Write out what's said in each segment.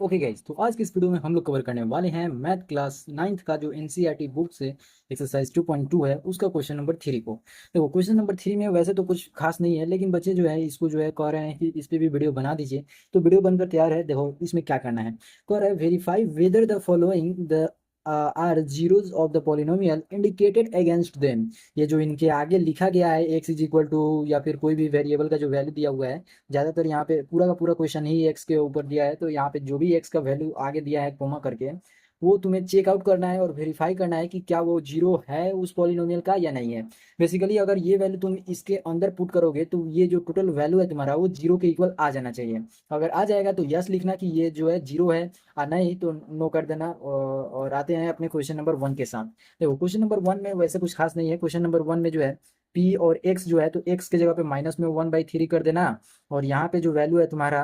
Okay guys, तो आज की इस वीडियो में हम लोग कवर करने वाले हैं मैथ क्लास 9th का जो एनसीईआरटी बुक से एक्सरसाइज 2.2 है उसका क्वेश्चन नंबर 3 को। देखो क्वेश्चन नंबर 3 में वैसे तो कुछ खास नहीं है, लेकिन बच्चे जो है इसको जो है कह रहे हैं कि इस पे भी वीडियो बना दीजिए। तो वीडियो बनकर तैयार है। देखो इसमें क्या करना है। कह रहा है verify whether the following the are zeros of the polynomial indicated against them. ये जो इनके आगे लिखा गया है एक्स इज इक्वल टू या फिर कोई भी वेरिएबल का जो वैल्यू दिया हुआ है, ज़्यादातर यहाँ पे पूरा का पूरा क्वेश्चन ही एक्स के ऊपर दिया है। तो यहाँ पे जो भी एक्स का वैल्यू आगे दिया है कोमा करके, वो तुम्हें चेकआउट करना है और वेरीफाई करना है कि क्या वो जीरो है उस पॉलिनोमियल का या नहीं है। बेसिकली अगर ये वैल्यू तुम इसके अंदर पुट करोगे तो ये जो टोटल वैल्यू है तुम्हारा वो जीरो के इक्वल आ जाना चाहिए। अगर आ जाएगा तो यस लिखना कि ये जो है जीरो है, और नहीं तो नो कर देना। और आते हैं अपने क्वेश्चन नंबर 1 के साथ। देखो क्वेश्चन नंबर 1 में वैसे कुछ खास नहीं है। क्वेश्चन नंबर 1 में जो है पी और एक्स जो है, तो एक्स के जगह पे माइनस में 1/3 कर देना। और यहाँ पे जो वैल्यू है तुम्हारा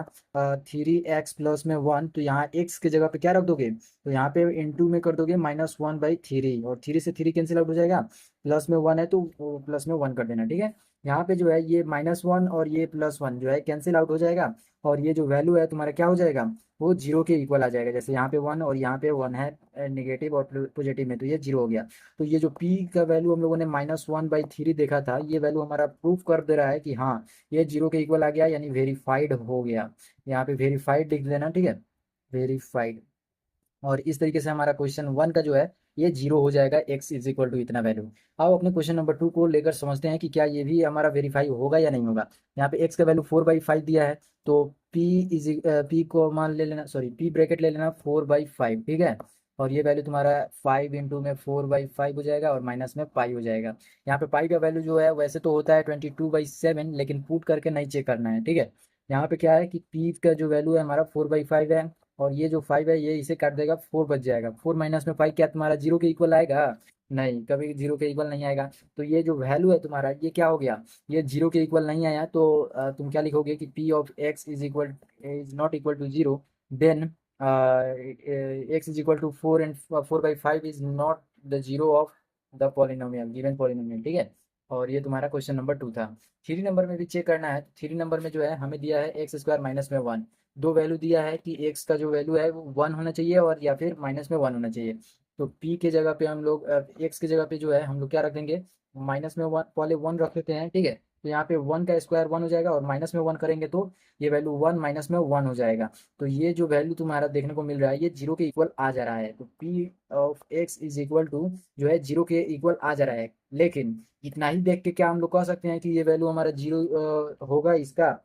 3x+1, तो यहाँ एक्स की जगह पे क्या रख दोगे, तो यहाँ पे इंटू में कर दोगे -1/3, और 3 से 3 कैंसिल आउट हो जाएगा। प्लस में 1 है तो प्लस में 1 कर देना, ठीक है। यहाँ पे जो है ये -1 और ये +1 जो है कैंसिल आउट हो जाएगा। और ये जो वैल्यू है तुम्हारा क्या हो जाएगा, वो जीरो के इक्वल आ जाएगा। जैसे यहाँ पे 1 और यहाँ पे 1 है नेगेटिव और पॉजिटिव में, तो ये जीरो हो गया। तो ये जो पी का वैल्यू हम लोगों ने -1/3 देखा था, ये वैल्यू हमारा प्रूफ कर दे रहा है कि हाँ ये जीरो के इक्वल आ गया, यानी वेरीफाइड हो गया। यहाँ पे वेरीफाइड लिख देना, ठीक है, वेरीफाइड। और इस तरीके से हमारा क्वेश्चन 1 का जो है ये जीरो हो जाएगा, एक्स इज इक्वल टू इतना वैल्यू। आओ अपने क्वेश्चन नंबर 2 को लेकर समझते हैं कि क्या ये भी हमारा वेरीफाई होगा या नहीं होगा। यहाँ पे एक्स का वैल्यू 4/5 दिया है, तो पी को मान ले लेना, सॉरी पी ब्रैकेट ले लेना 4/5, ठीक है। और ये वैल्यू तुम्हारा 5 इंटू में 4/5 हो जाएगा और माइनस में पाई हो जाएगा। यहाँ पे पाई का वैल्यू जो है वैसे तो होता है 22/7, लेकिन पुट करके नहीं चेक करना है, ठीक है। यहाँ पे क्या है कि पी का जो वैल्यू है हमारा 4/5 है, और ये जो 5 है ये इसे काट देगा, 4 बच जाएगा। 4 माइनस में 5 क्या तुम्हारा जीरो के इक्वल आएगा, नहीं, कभी जीरो के इक्वल नहीं आएगा। तो ये जो वैल्यू है तुम्हारा ये क्या हो गया, ये जीरो के इक्वल नहीं आया। तो तुम क्या लिखोगे कि p of x is not equal to zero, then x is equal to 4 and 4/5 is not the zero of the polynomial, given polynomial, ठीक है। और ये तुम्हारा क्वेश्चन नंबर 2 था। 3 नंबर में भी चेक करना है। 3 नंबर में जो है हमें दिया है एक्स स्क्वायर माइनस में 1। दो वैल्यू दिया है कि एक्स का जो वैल्यू है वो 1 होना चाहिए और या फिर माइनस में 1 होना चाहिए। तो पी के जगह पे हम लोग एक्स के जगह पे जो है हम लोग क्या रख देंगे, माइनस में 1 पहले 1 रख देते हैं, ठीक है। तो यहाँ पे 1 का स्क्वायर 1 हो जाएगा, और माइनस में 1 करेंगे तो ये वैल्यू 1 माइनस में 1 हो जाएगा। तो ये जो वैल्यू तुम्हारा देखने को मिल रहा है ये जीरो के इक्वल आ जा रहा है। तो p of x is equal to जो है जीरो के इक्वल आ जा रहा है। लेकिन इतना ही देख के क्या हम लोग कह सकते हैं कि ये वैल्यू हमारा जीरो होगा इसका,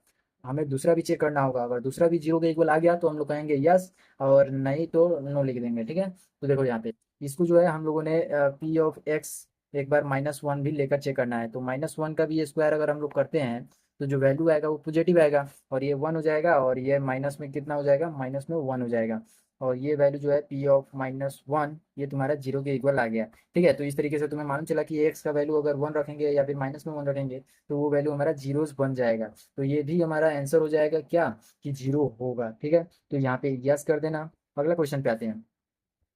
हमें दूसरा भी चेक करना होगा। अगर दूसरा भी जीरो के इक्वल आ गया तो हम लोग कहेंगे यस, और नहीं तो नो लिख देंगे, ठीक है। तो देखो यहाँ पे इसको जो है हम लोगों ने पी ऑफ एक्स एक बार -1 भी लेकर चेक करना है। तो -1 का भी स्क्वायर अगर हम लोग करते हैं तो जो वैल्यू आएगा वो पॉजिटिव आएगा, और ये 1 हो जाएगा, और ये माइनस में कितना हो जाएगा, माइनस में 1 हो जाएगा। और ये वैल्यू जो है पी ऑफ -1 ये तुम्हारा जीरो के इक्वल आ गया, ठीक है। तो इस तरीके से तुम्हें मालूम चला कि एक्स का वैल्यू अगर 1 रखेंगे या फिर माइनस में 1 रखेंगे तो वो वैल्यू हमारा जीरोस बन जाएगा। तो ये भी हमारा आंसर हो जाएगा क्या, कि जीरो होगा, ठीक है। तो यहाँ पे यस कर देना। अगला क्वेश्चन पे आते हैं।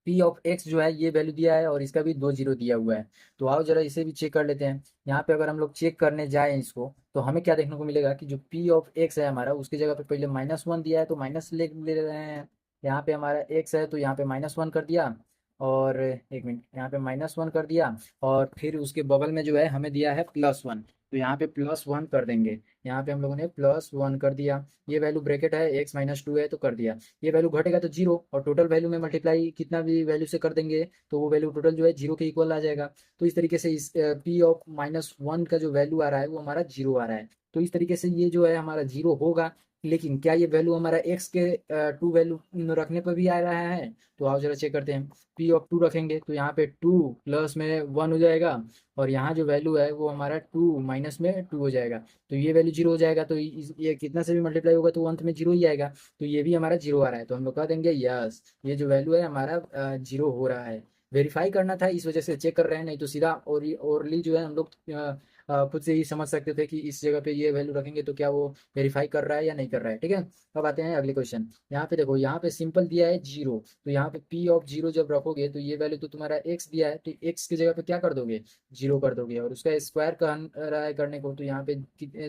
पी ऑफ एक्स जो है ये वैल्यू दिया है और इसका भी 2 जीरो दिया हुआ है। तो आओ जरा इसे भी चेक कर लेते हैं। यहाँ पे अगर हम लोग चेक करने जाएं इसको तो हमें क्या देखने को मिलेगा कि जो पी ऑफ एक्स है हमारा उसकी जगह पे पहले -1 दिया है तो माइनस ले रहे हैं। यहाँ पे हमारा एक्स है तो यहाँ पे -1 कर दिया, और एक मिनट यहाँ पे -1 कर दिया, और फिर उसके बगल में जो है हमें दिया है +1, तो यहाँ पे +1 कर देंगे। यहाँ पे हम लोगों ने +1 कर दिया। ये वैल्यू ब्रैकेट है x-2 है तो कर दिया। ये वैल्यू घटेगा तो जीरो, और टोटल वैल्यू में मल्टीप्लाई कितना भी वैल्यू से कर देंगे तो वो वैल्यू टोटल जो है जीरो के इक्वल आ जाएगा। तो इस तरीके से इस पी ऑफ -1 का जो वैल्यू आ रहा है वो हमारा जीरो आ रहा है। तो इस तरीके से ये जो है हमारा जीरो होगा। लेकिन क्या ये वैल्यू हमारा एक्स के टू वैल्यू रखने पर भी आ रहा है, तो आओ जरा चेक करते हैं। पी ऑफ 2 रखेंगे तो यहाँ पे 2 प्लस में 1 हो जाएगा, और यहाँ जो वैल्यू है वो हमारा 2 माइनस में 2 हो जाएगा। तो ये वैल्यू जीरो हो जाएगा, तो ये कितना से भी मल्टीप्लाई होगा तो वो अंत में जीरो ही आएगा। तो ये भी हमारा जीरो आ रहा है, तो हम लोग कह देंगे यस, ये जो वैल्यू है हमारा जीरो हो रहा है। वेरीफाई करना था इस वजह से चेक कर रहे हैं, नहीं तो सीधा ओरली जो है हम लोग खुद से ही समझ सकते थे कि इस जगह पे ये वैल्यू रखेंगे तो क्या वो वेरीफाई कर रहा है या नहीं कर रहा है, ठीक है। अब आते हैं अगले क्वेश्चन। यहाँ पे देखो, यहाँ पे सिंपल दिया है जीरो, तो यहाँ पे पी ऑफ जीरो जब रखोगे तो ये वैल्यू तो तुम्हारा एक्स दिया है, तो एक्स की जगह पे क्या कर दोगे, जीरो कर दोगे, और उसका स्क्वायर कर रहा है करने को, तो यहाँ पे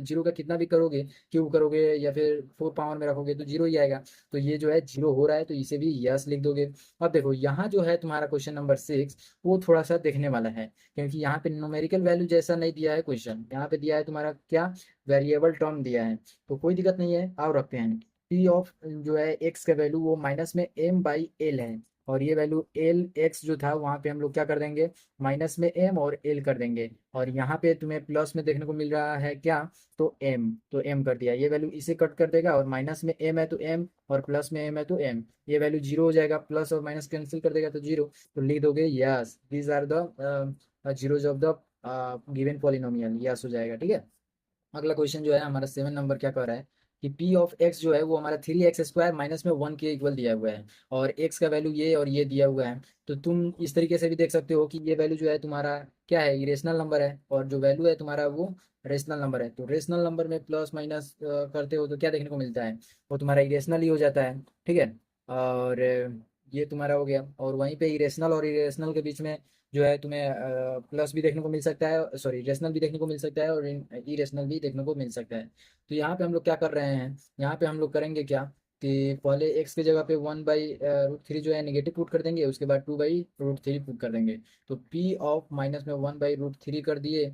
जीरो का कितना भी करोगे, क्यूब करोगे या फिर फोर पावर में रखोगे तो जीरो ही आएगा। तो ये जो है जीरो हो रहा है, तो इसे भी यस लिख दोगे। अब देखो यहाँ जो है तुम्हारा क्वेश्चन नंबर 6, वो थोड़ा सा देखने वाला है, क्योंकि यहाँ पे न्यूमेरिकल वैल्यू जैसा नहीं दिया है क्वेश्चन, यहाँ पे दिया है तुम्हारा क्या, वेरिएबल टर्म दिया है। तो कोई दिक्कत नहीं है, आओ रखते हैं। पी ऑफ जो है एक्स का वैल्यू वो माइनस में एम बाई एल है, और ये वैल्यू एल एक्स जो था वहाँ पे हम लोग क्या कर देंगे, माइनस में एम और एल कर देंगे, और यहाँ पे तुम्हें प्लस में देखने को मिल रहा है क्या, तो एम कर दिया, ये वैल्यू इसे कट कर देगा, और माइनस में एम है तो एम, और प्लस में एम है तो एम, ये वैल्यू जीरो हो जाएगा, प्लस और माइनस कैंसिल कर देगा तो जीरो। तो लिख दोगे yes, these are the zeros of the given polynomial, yes हो जाएगा, ठीक है। अगला क्वेश्चन जो है हमारा 7 नंबर क्या कर रहा है कि पी ऑफ एक्स जो है वो हमारा 3x² माइनस में 1 के इक्वल दिया हुआ है, और एक्स का वैल्यू ये और ये दिया हुआ है। तो तुम इस तरीके से भी देख सकते हो कि ये वैल्यू जो है तुम्हारा क्या है, इरेशनल नंबर है, और जो वैल्यू है तुम्हारा वो रेशनल नंबर है। तो रेशनल नंबर में प्लस माइनस करते हो तो क्या देखने को मिलता है, वो तुम्हारा इरेशनल ही हो जाता है, ठीक है। और ये तुम्हारा हो गया, और वहीं पे इरेशनल और इरेशनल के बीच में जो है तुम्हें प्लस भी देखने को मिल सकता है, सॉरी रेशनल भी देखने को मिल सकता है, और इरेशनल भी देखने को मिल सकता है। तो यहाँ पे हम लोग क्या कर रहे हैं, यहाँ पे हम लोग करेंगे क्या कि पहले एक्स की जगह पे 1/√3 जो है नेगेटिव पुट कर देंगे, उसके बाद 2/√3 पुट कर देंगे। तो पी ऑफ माइनस में 1/√3 कर दिए,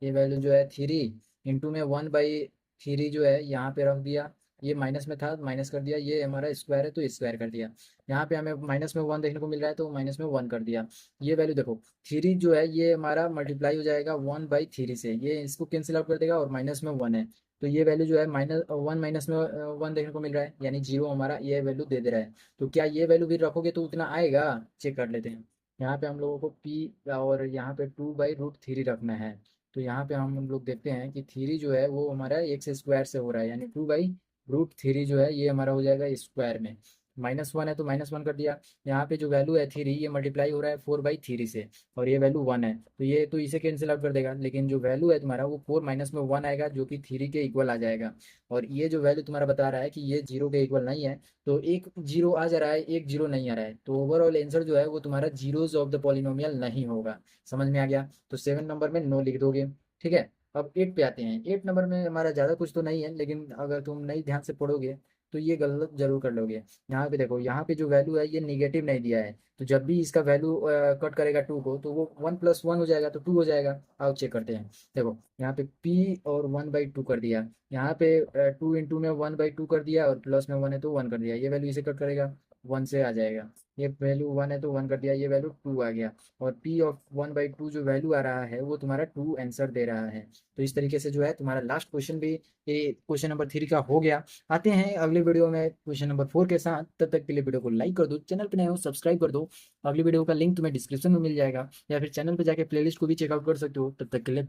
ये वैल्यू जो है 3 इंटू में 1/3 जो है यहाँ पे रख दिया, ये माइनस में था माइनस कर दिया, ये हमारा स्क्वायर है तो स्क्वायर कर दिया। यहाँ पे हमें माइनस में 1 देखने को मिल रहा है तो माइनस में 1 कर दिया। ये वैल्यू देखो, थ्री जो है ये हमारा मल्टीप्लाई हो जाएगा 1/3 से, ये इसको कैंसिल आउट कर देगा, और माइनस में 1 है, तो ये वैल्यू जो है -1 माइनस में 1 देखने को मिल रहा है, यानी जीरो हमारा ये वैल्यू दे दे रहा है। तो क्या ये वैल्यू भी रखोगे तो उतना आएगा, चेक कर लेते हैं। यहाँ पे हम लोगों को पी और यहाँ पे 2/√3 रखना है। तो यहाँ पे हम लोग देखते हैं कि थ्री जो है वो हमारा एक्स स्क्वायर से हो रहा है, यानी 2/√3 जो है ये हमारा हो जाएगा स्क्वायर में, -1 है तो -1 कर दिया। यहाँ पे जो वैल्यू है 3 ये मल्टीप्लाई हो रहा है 4/3 से, और ये वैल्यू 1 है, तो ये तो इसे कैंसिल आउट कर देगा, लेकिन जो वैल्यू है तुम्हारा वो 4 माइनस में 1 आएगा, जो कि 3 के इक्वल आ जाएगा। और ये जो वैल्यू तुम्हारा बता रहा है कि ये जीरो के इक्वल नहीं है, तो एक जीरो आ जा रहा है, एक जीरो नहीं आ रहा है, तो ओवरऑल आंसर जो है वो तुम्हारा जीरोज ऑफ द पॉलिनोमियल नहीं होगा। समझ में आ गया, तो 7 नंबर में नो लिख दोगे, ठीक है। अब 8 पे आते हैं। 8 नंबर में हमारा ज़्यादा कुछ तो नहीं है, लेकिन अगर तुम नहीं ध्यान से पढ़ोगे तो ये गलत जरूर कर लोगे। यहाँ पे देखो, यहाँ पे जो वैल्यू है ये निगेटिव नहीं दिया है, तो जब भी इसका वैल्यू कट करेगा टू को तो वो 1 + 1 हो जाएगा, तो 2 हो जाएगा। आओ चेक करते हैं। देखो यहाँ पे p और 1/2 कर दिया, यहाँ पे 2 इंटू में 1/2 कर दिया, और प्लस में 1 है तो 1 कर दिया, ये वैल्यू इसे कट करेगा 1 से आ जाएगा, ये वैल्यू 1 है तो 1 कर दिया, ये वैल्यू 2 आ गया। और p ऑफ 1/2 जो वैल्यू आ रहा है वो तुम्हारा 2 आंसर दे रहा है। तो इस तरीके से जो है तुम्हारा लास्ट क्वेश्चन भी, ये क्वेश्चन नंबर 3 का हो गया। आते हैं अगले वीडियो में क्वेश्चन नंबर 4 के साथ। तब तक के लिए वीडियो को लाइक कर दो, चैनल पे नए हो सब्सक्राइब कर दो। अगली वीडियो का लिंक तुम्हें डिस्क्रिप्शन में मिल जाएगा, या फिर चैनल पे जाके प्लेलिस्ट को भी चेकआउट कर सकते हो। तब तक के लिए